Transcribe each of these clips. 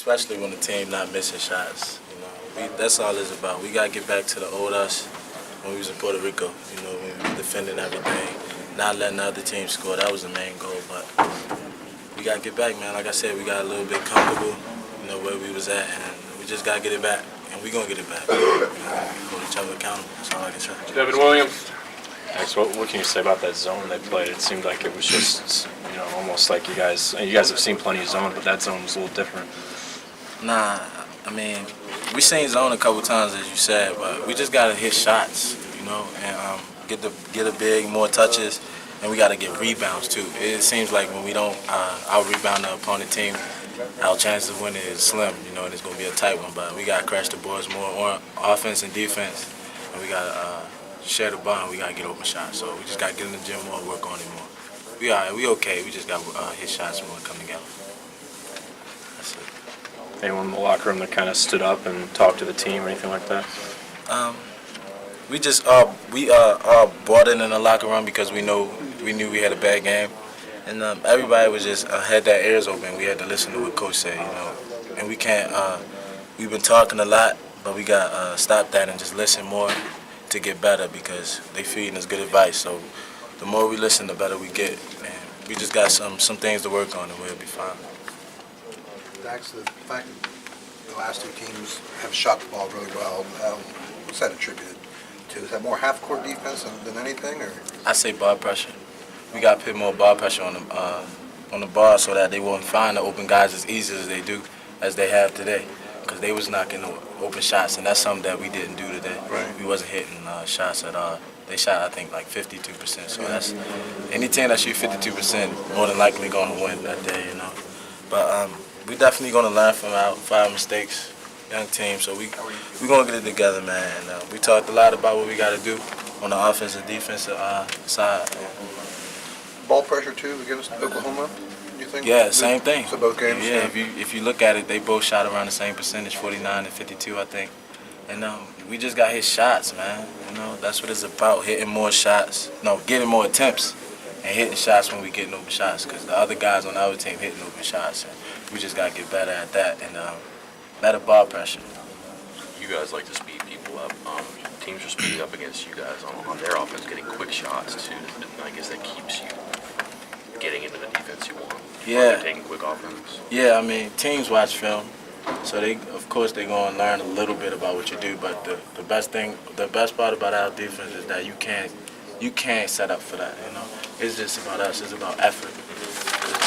especially when the team not missing shots. That's all it's about. We gotta get back to the old us when we was in Puerto Rico. When we were defending everything, not letting the other team score. That was the main goal. But we gotta get back, man. Like I said, we got a little bit comfortable, where we was at, and we just gotta get it back, and we gonna get it back. Hold each other accountable. That's all I can say. Devin Williams. Next, what can you say about that zone they played? It seemed like it was just, almost like you guys have seen plenty of zone, but that zone was a little different. Nah, I mean, we seen zone a couple times, as you said, but we just gotta hit shots, and get a big, more touches, and we gotta get rebounds too. It seems like when we don't out-rebound the opponent team, our chances of winning is slim, and it's gonna be a tight one. But we gotta crash the boards more on offense and defense, and we gotta share the ball. We gotta get open shots. So we just gotta get in the gym more, work on it more. We okay. We just gotta hit shots more and come together. That's it. Anyone in the locker room that kind of stood up and talked to the team or anything like that? We just all bought in the locker room because we knew we had a bad game, and everybody was just had their ears open. We had to listen to what coach said, and we can't. We've been talking a lot, but we got stop that and just listen more to get better because they feeding us good advice. So the more we listen, the better we get, and we just got some things to work on, and we'll be fine. Dax, the fact that the last two teams have shot the ball really well, what's that attributed to? Is that more half-court defense than anything, or? I say ball pressure. We got to put more ball pressure on the ball so that they won't find the open guys as easy as they have today. Because they was knocking open shots, and that's something that we didn't do today. Right. We wasn't hitting shots at all. They shot, I think, like 52%. So that's any team that shoot 52% more than likely going to win that day, But we definitely going to learn from our mistakes, young team. So we going to get it together, man. And, we talked a lot about what we got to do on the offensive and defensive side. Ball pressure too against Oklahoma. You think? Yeah, same thing. So both games. Yeah, if you look at it, they both shot around the same percentage, 49 and 52, I think. And we just got hit shots, man. That's what it's about, hitting more shots. No, getting more attempts and hitting shots when we getting open shots. Because the other guys on the other team hitting open shots, and we just got to get better at that and better ball pressure. You guys like to speed people up. Teams are speeding up against you guys on their offense, getting quick shots too. I guess that keeps you getting into the defense you want. Yeah. Taking quick offense. Yeah, I mean, teams watch film, so of course they're going to learn a little bit about what you do. But the best part about our defense is that you can't set up for that. It's just about us. It's about effort.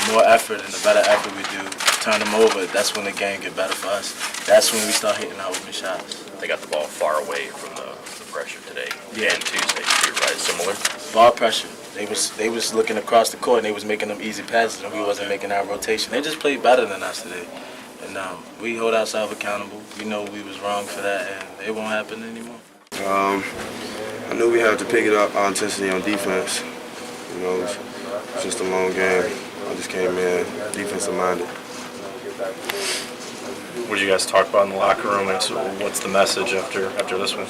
The more effort and the better effort we do, turn them over. That's when the game get better for us. That's when we start hitting our open shots. They got the ball far away from the pressure today. Yeah. And Tuesday too, right? Similar. Ball pressure. They was looking across the court and they was making them easy passes and we wasn't making our rotation. They just played better than us today. And we hold ourselves accountable. We know we was wrong for that and it won't happen anymore. I knew we had to pick it up our intensity on defense. It's just a long game. I just came in defensive minded. What did you guys talk about in the locker room? What's the message after this one?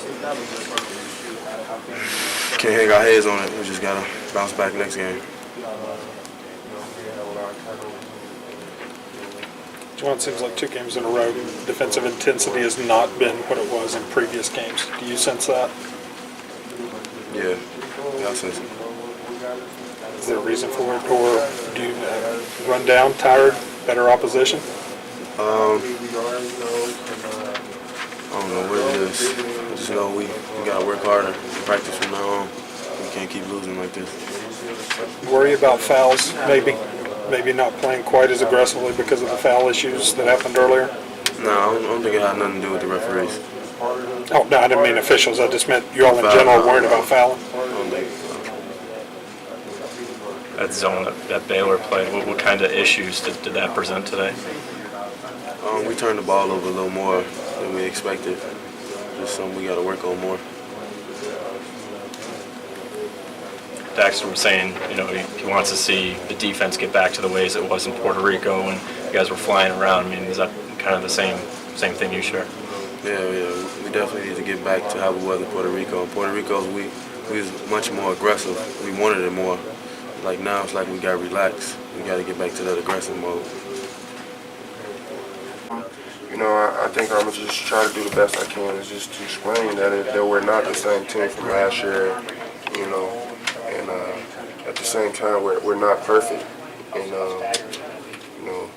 Can't hang our heads on it. We just gotta bounce back next game. John, it seems like 2 games in a row, defensive intensity has not been what it was in previous games. Do you sense that? Yeah, I sense it. Is there a reason for it, or do you run down, tired, better opposition? I don't know what it is. I just know we gotta work harder and practice from now on. We can't keep losing like this. Worry about fouls, maybe not playing quite as aggressively because of the foul issues that happened earlier? No, I don't think it had nothing to do with the referees. Oh, no, I didn't mean officials. I just meant you all in general worried about fouling. I don't think so. That zone that Baylor played, what kind of issues did that present today? We turned the ball over a little more than we expected. Just something we got to work on more. Daxter was saying, he wants to see the defense get back to the ways it was in Puerto Rico when you guys were flying around. I mean, is that kind of the same thing you share? Yeah, we definitely need to get back to how we was in Puerto Rico. In Puerto Rico, we was much more aggressive. We wanted it more. Like now, it's like we got to relax. We got to get back to that aggressive mode. You know, I think I'm gonna just try to do the best I can, is just to explain that we're not the same team from last year, you know, and at the same time we're not perfect, and you know,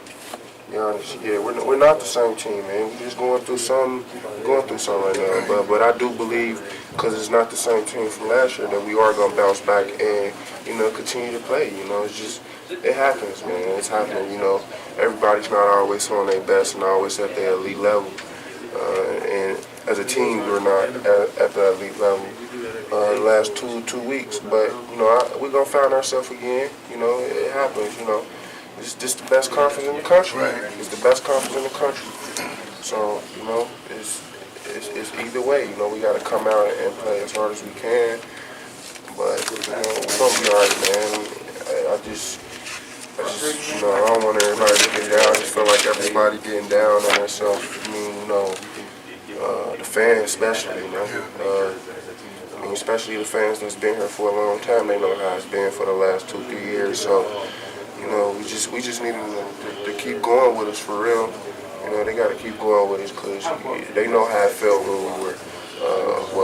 be honest, yeah, we're not the same team, man. We're just going through something right now, but I do believe, because it's not the same team from last year, that we are gonna bounce back and, you know, continue to play. You know, it's just, it happens, man. It's happening. You know, everybody's not always on their best and always at their elite level. And as a team, we're not at the elite level the last two weeks. But, you know, we're going to find ourselves again. You know, it happens, you know. It's just the best conference in the country. It's the best conference in the country. So, you know, it's either way. You know, we got to come out and play as hard as we can. But, you know, we're going to be all right, man. I just, you know, I don't want everybody to get down. I just feel like everybody getting down on themselves. I mean, you know, the fans especially, you know. I mean, especially the fans that's been here for a long time. They know how it's been for the last 2-3 years. So, you know, we just need them to keep going with us for real. You know, they got to keep going with us because they know how it felt when we were,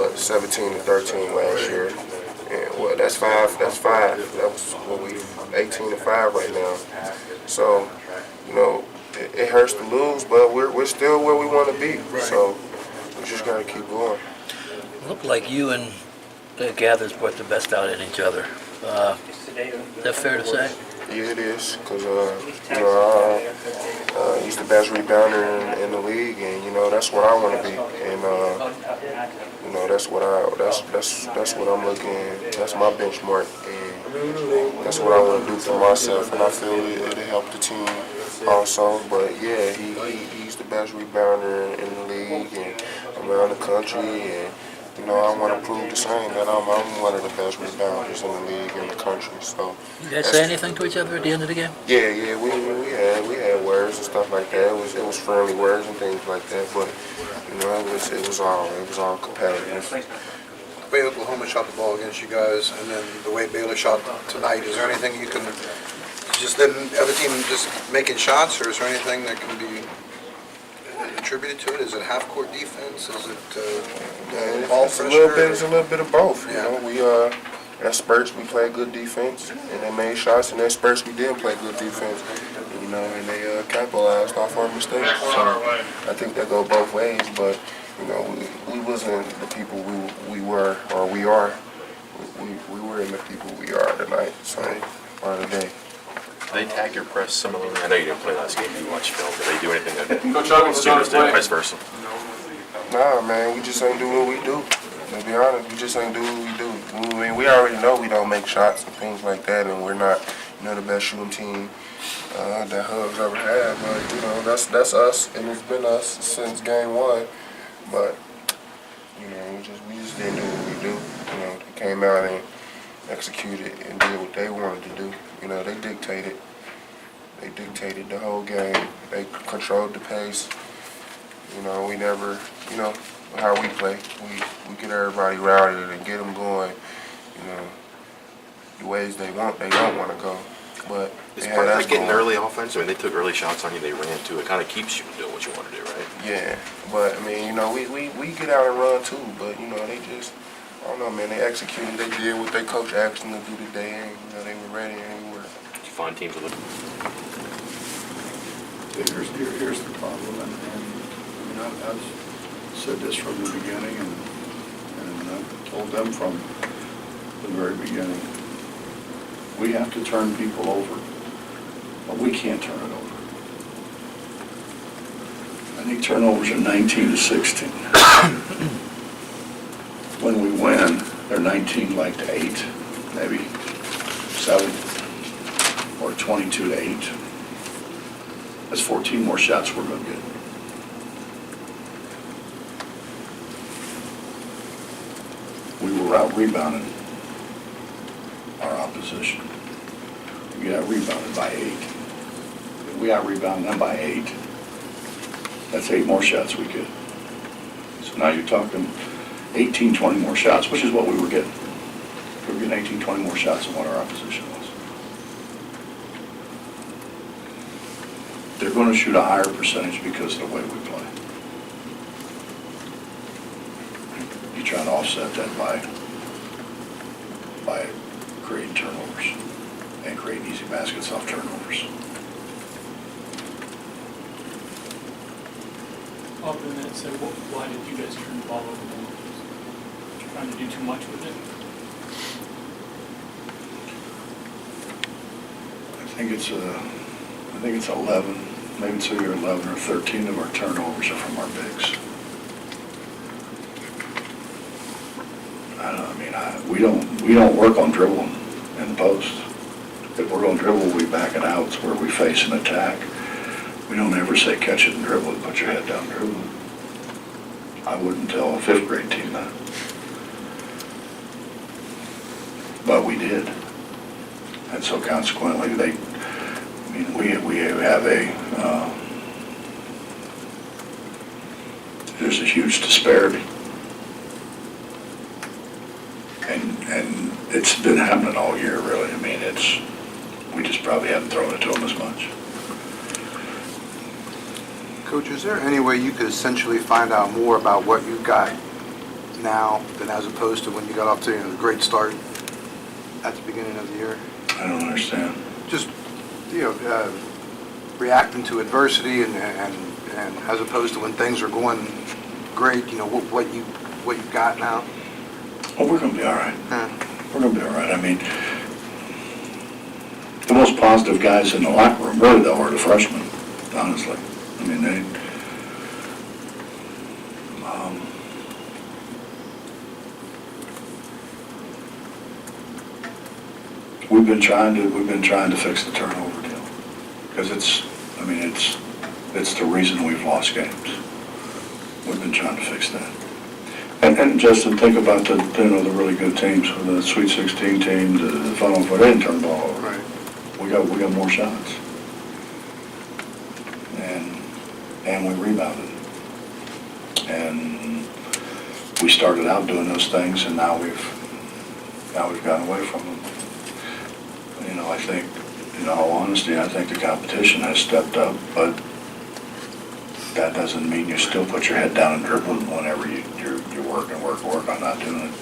17-13 last year. And what? That's five. That was what we 18-5 right now. So, you know, it hurts to lose, but we're still where we want to be. So we just gotta keep going. Looked like you and Gathers brought the best out in each other. Is that fair to say? Yeah, it is, because, you know, he's the best rebounder in the league, and, you know, that's what I want to be. And, you know, that's what I'm looking, that's my benchmark, and that's what I want to do for myself, and I feel it'll help the team also. But, yeah, he's the best rebounder in the league and around the country, and, you know, I want to prove the same, that I'm one of the best rebounders in the league in the country. So, You guys say anything to each other at the end of the game? yeah, we had words and stuff like that. It was friendly words and things like that. But, you know, it was all competitive. The way Oklahoma shot the ball against you guys, and then the way Baylor shot tonight, is there anything you can just then other team just making shots, or is there anything that can be attributed to it? Is it half-court defense? Is it ball It's pressure? a little bit of both. Yeah. You know, we at spurts we played good defense, and they made shots, and at spurts we did play good defense. You know, and they capitalized off our mistakes. So I think that go both ways. But you know, we wasn't the people we were or we are. We were in the people we are tonight. So or today. They attack your press similarly. I know you didn't play last game. You watched film. Did they do anything that students did, vice versa? Nah, man, we just ain't do what we do. To be honest, we just ain't do what we do. I mean, we already know we don't make shots and things like that, and we're not, you know, the best shooting team that Hub's ever had. But you know, that's us, and it's been us since game one. But you know, we just didn't do what we do. You know, they came out and executed and did what they wanted to do. You know, they dictated the whole game. They controlled the pace. You know, we never, you know, how we play. We get everybody routed and get them going, you know, the ways they don't want to go. But Is part of that getting early offense? I mean, they took early shots on you. They ran too. It kind of keeps you from doing what you want to do, right? Yeah, but I mean, you know, we get out and run too. But you know, they just, I don't know, man. They executed. They did what their coach asked them to do today, and you know, they were ready and we were. Did you find teams with Here's the problem, and I mean, I've said this from the beginning, and I've told them from the very beginning. We have to turn people over, but we can't turn it over. I think turnovers are 19-16. When we win, they're 19 like to 8, maybe 7, or 22-8. That's 14 more shots we're going to get. We were out-rebounding our opposition. We got rebounded by 8. If we out-rebound them by 8, that's 8 more shots we get. So now you're talking 18, 20 more shots, which is what we were getting. We were getting 18, 20 more shots than what our opposition was. they're going to shoot a higher percentage because of the way we play. You try to offset that by creating turnovers and creating easy baskets off turnovers. Other than that, so why did you guys turn the ball over more? Trying to do too much with it? I think it's 11, maybe it's either 11 or 13 of our turnovers are from our bigs. We don't work on dribbling in the post. If we're going to dribble, we back it out to where we face an attack. We don't ever say catch it and dribble it, put your head down, dribble it. I wouldn't tell a 5th grade team that. But we did. And so consequently, we have there's a huge disparity. And it's been happening all year, really. We just probably haven't thrown it to them as much. Coach, is there any way you could essentially find out more about what you've got now than as opposed to when you got off to the great start at the beginning of the year? I don't understand. Just, reacting to adversity and as opposed to when things are going great, what you've got now? Oh, we're going to be all right. Yeah. We're going to be all right. The most positive guys in the locker room, really, though, are the freshmen, honestly. We've been trying to fix the turnover deal because it's the reason we've lost games. We've been trying to fix that. And Justin, think about the really good teams, the Sweet 16 team, the Final Four. They didn't turn the ball over. Right. We got more shots, and we rebounded, and we started out doing those things, and now we've gotten away from them. I think, in all honesty, I think the competition has stepped up, but that doesn't mean you still put your head down and dribble whenever you work and work. I'm not doing it.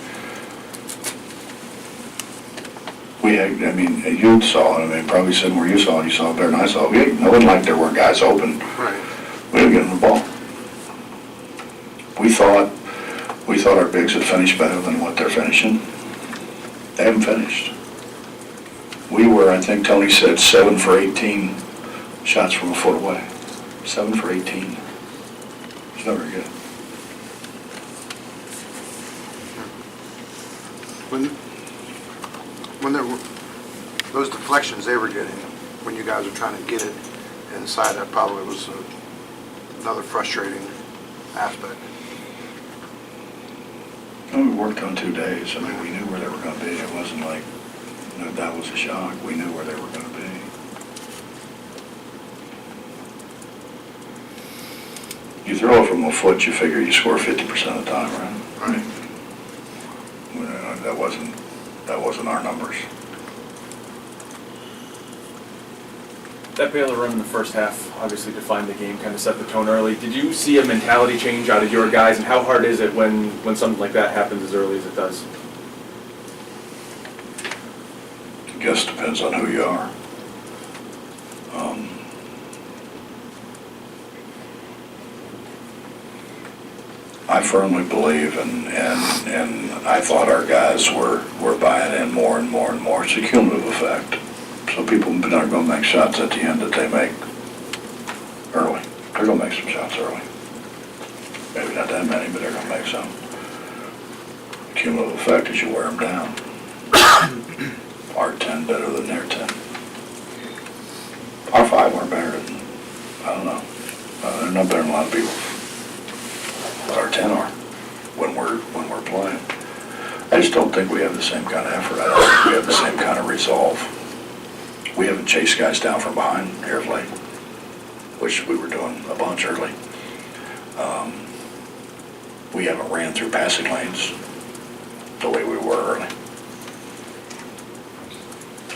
You saw it. Probably sitting where you saw it better than I saw it. No one liked there were guys open. Right. We didn't get them the ball. We thought our bigs had finished better than what they're finishing. They haven't finished. We were, I think Tony said, 7 for 18 shots from a foot away. 7 for 18. It's not very good. When there were those deflections they were getting, when you guys were trying to get it inside, that probably was another frustrating aspect. We worked on 2 days. We knew where they were going to be. It wasn't like that was a shock. We knew where they were going to be. You throw it from a foot, you figure you score 50% of the time, right? Right. That wasn't our numbers. That Baylor run in the first half obviously defined the game, kind of set the tone early. Did you see a mentality change out of your guys, and how hard is it when something like that happens as early as it does? I guess depends on who you are. I firmly believe, and I thought our guys were buying in more and more and more. It's a cumulative effect. So people are going to make shots at the end that they make early. They're going to make some shots early. Maybe not that many, but they're going to make some. The cumulative effect is you wear them down. Our 10 better than their 10. Our 5 aren't better than, I don't know. They're not better than a lot of people. But our 10 are when we're playing. I just don't think we have the same kind of effort. I don't think we have the same kind of resolve. We haven't chased guys down from behind here of late, which we were doing a bunch early. We haven't ran through passing lanes the way we were early.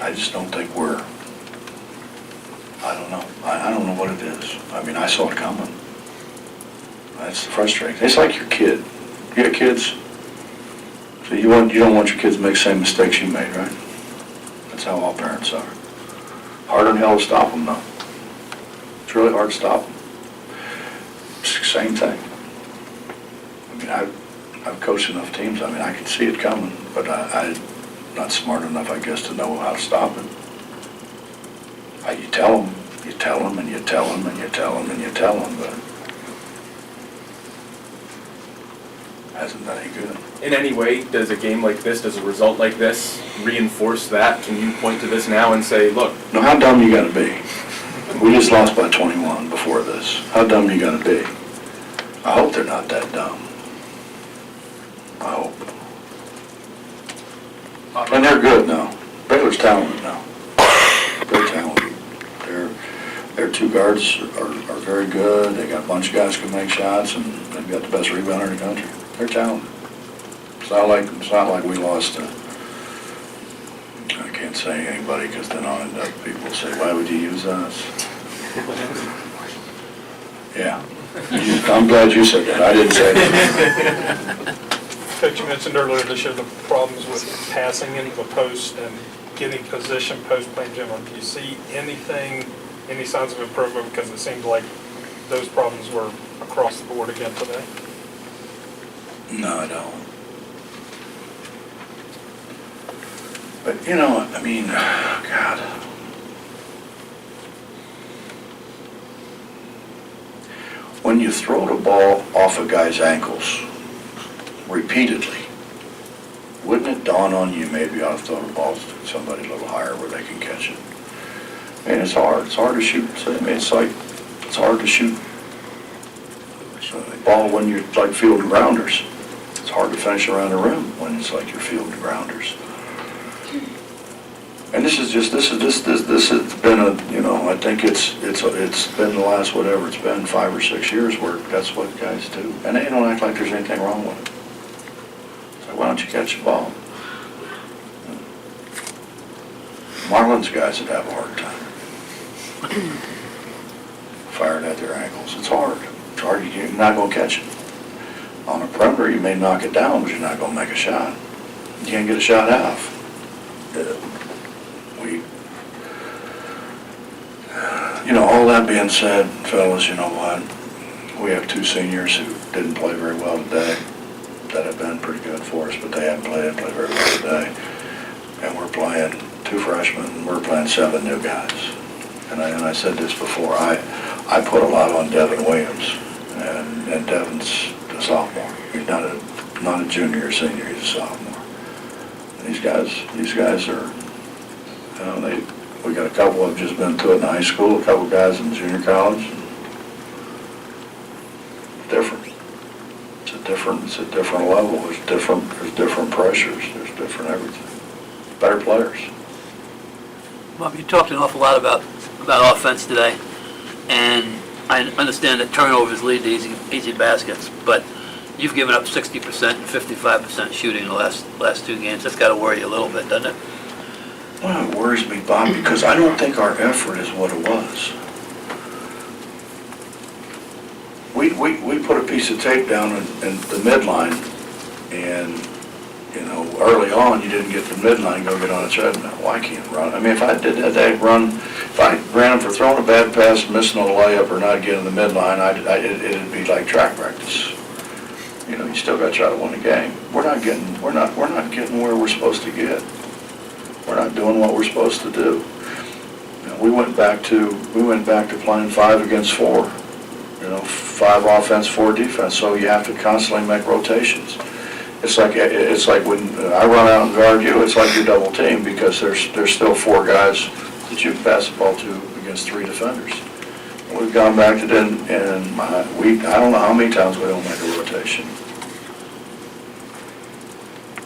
I just don't think I don't know. I don't know what it is. I mean, I saw it coming. That's frustrating. It's like your kid. You got kids, so you don't want your kids to make the same mistakes you made, right? That's how all parents are. Hard in hell to stop them, though. It's really hard to stop them. It's the same thing. I mean, I've coached enough teams. I mean, I can see it coming, but I'm not smart enough, I guess, to know how to stop it. You tell them, and you tell them, and you tell them, and you tell them, but it hasn't done any good. In any way, does a game like this, does a result like this reinforce that? Can you point to this now and say, look? Now, how dumb you gotta be? We just lost by 21 before this. How dumb you gotta be? I hope they're not that dumb. I hope. And they're good now. Baylor's talented now. They're talented. Their two guards are very good. They got a bunch of guys who can make shots, and they've got the best rebounder in the country. They're talented. It's not like we lost to, I can't say anybody, because then I'll end up, people say, why would you use us? Yeah. I'm glad you said that. I didn't say that. Coach, you mentioned earlier this year the problems with passing into the post and getting position post-play in general. Do you see any signs of improvement? Because it seemed like those problems were across the board again today. No, I don't. But, you know, I mean, God. When you throw the ball off a guy's ankles repeatedly, wouldn't it dawn on you maybe you ought to throw the ball to somebody a little higher where they can catch it? And it's hard. It's hard to shoot. I mean, it's hard to shoot the ball when you're like field grounders. It's hard to finish around the rim when it's like your field grounders. And this has been a, you know, I think it's been the last, whatever, it's been 5 or 6 years where that's what guys do. And they don't act like there's anything wrong with it. So why don't you catch the ball? Marlins guys would have a hard time. Fired at their ankles. It's hard. It's hard. You're not going to catch it. On a perimeter, you may knock it down, but you're not going to make a shot. You can't get a shot off. You know, all that being said, fellas, you know what? We have 2 seniors who didn't play very well today that have been pretty good for us, but they haven't played very well today. And we're playing 2 freshmen, and we're playing 7 new guys. And I said this before, I put a lot on Devin Williams, and Devin's a sophomore. He's not a junior or senior, he's a sophomore. And these guys are, you know, we got a couple who have just been to it in high school, a couple guys in junior college. Different. It's a different level. There's different pressures. There's different everything. Better players. Bob, you talked an awful lot about offense today, and I understand that turnovers lead to easy baskets, but you've given up 60% and 55% shooting in the last 2 games. That's got to worry you a little bit, doesn't it? Well, it worries me, Bob, because I don't think our effort is what it was. We put a piece of tape down in the midline, and, you know, early on, you didn't get the midline, go get on a treadmill. Well, I can't run. I mean, if I did that run, if I ran them for throwing a bad pass, missing a layup, or not getting the midline, it'd be like track practice. You know, you still got to try to win the game. We're not getting where we're supposed to get. We're not doing what we're supposed to do. You know, we went back to playing 5 against 4. You know, 5 offense, 4 defense. So you have to constantly make rotations. It's like when I run out and guard you, it's like you're double teamed because there's still 4 guys that you can pass the ball to against 3 defenders. We've gone back to then, and I don't know how many times we don't make a rotation.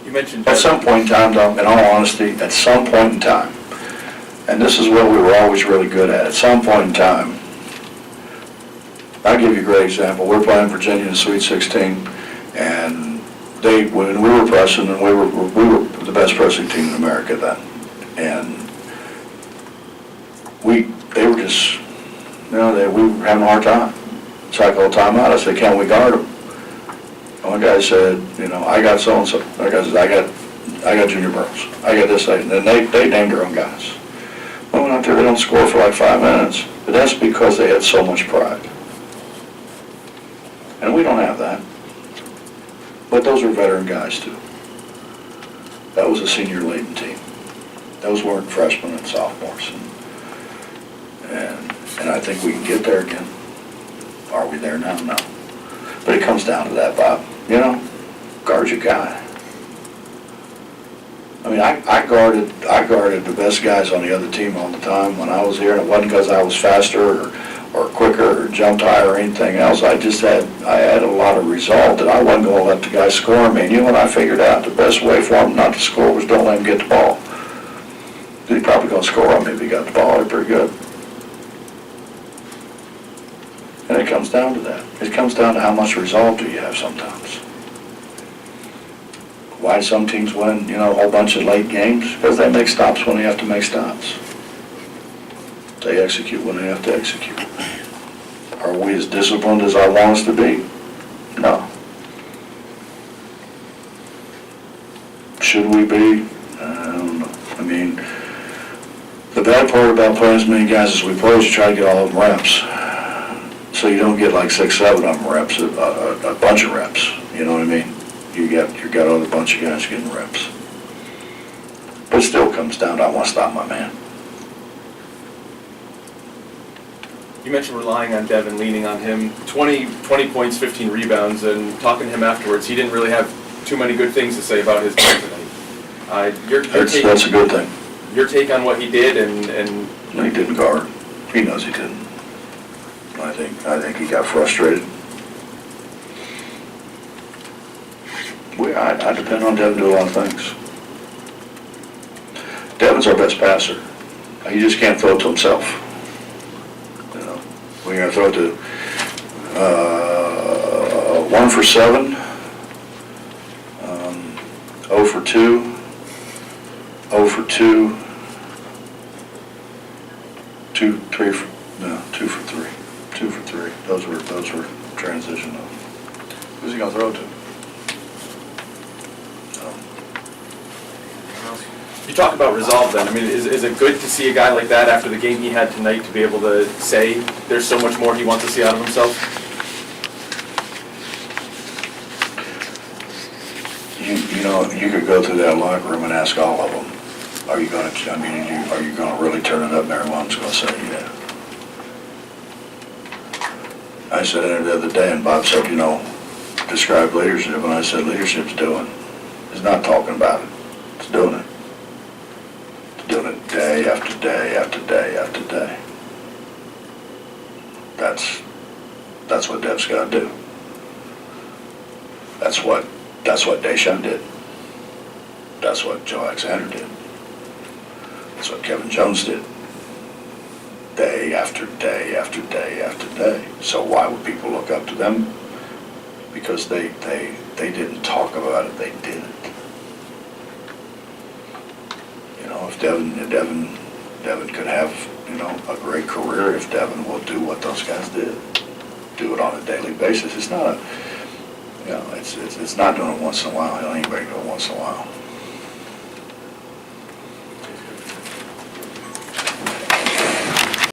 You mentioned At some point in time, though, in all honesty, at some point in time, and this is what we were always really good at some point in time, I'll give you a great example. We're playing Virginia in the Sweet 16, and when we were pressing, and we were the best pressing team in America then, and they were just You know, we were having a hard time. So I called timeout. I said, can we guard them? One guy said, you know, I got so-and-so. That guy said, I got Junior Burrows. I got this, and then they named their own guys. Well, went out there, they don't score for like 5 minutes. But that's because they had so much pride. And we don't have that. But those are veteran guys too. That was a senior-laden team. Those weren't freshmen and sophomores. And I think we can get there again. Are we there now? No. But it comes down to that, Bob. You know, guard your guy. I mean, I guarded the best guys on the other team all the time when I was here, and it wasn't because I was faster or quicker or jumped higher or anything else. I had a lot of resolve that I wasn't going to let the guy score me. And you know what I figured out? The best way for him not to score was don't let him get the ball. He's probably going to score on me if he got the ball. They're pretty good. And it comes down to that. It comes down to how much resolve do you have sometimes. Why some teams win, you know, a whole bunch of late games? Because they make stops when they have to make stops. They execute when they have to execute. Are we as disciplined as I want us to be? No. Should we be? I don't know. I mean, the bad part about playing as many guys as we play is you try to get all of them reps. So you don't get like 6, 7 of them reps, a bunch of reps. You know what I mean? You got a bunch of guys getting reps. But it still comes down to I want to stop my man. You mentioned relying on Devin, leaning on him. 20 points, 15 rebounds, and talking to him afterwards, he didn't really have too many good things to say about his game tonight. That's a good thing. Your take on what he did and He didn't guard. He knows he didn't. I think he got frustrated. I depend on Devin to do a lot of things. Devin's our best passer. He just can't throw it to himself. You know, we're going to throw it to 1 for 7, 0 for 2, 0 for 2, 2 for 3. 2 for 3. Those were transitional. Who's he going to throw it to? you talk about resolve then. I mean, is it good to see a guy like that after the game he had tonight to be able to say there's so much more he wants to see out of himself? You know, you could go through that locker room and ask all of them, are you going to really turn it up? And everyone's going to say, yeah. I said it the other day, and Bob said, describe leadership, and I said leadership's doing. It's not talking about it. It's doing it. It's doing it day after day after day after day. That's what Dev's got to do. That's what Deshaun did. That's what Joe Alexander did. That's what Kevin Jones did. Day after day after day after day. So why would people look up to them? Because they didn't talk about it, they did it. If Devin could have, a great career if Devin will do what those guys did. Do it on a daily basis. It's not it's not doing it once in a while. Anybody do it once in a while.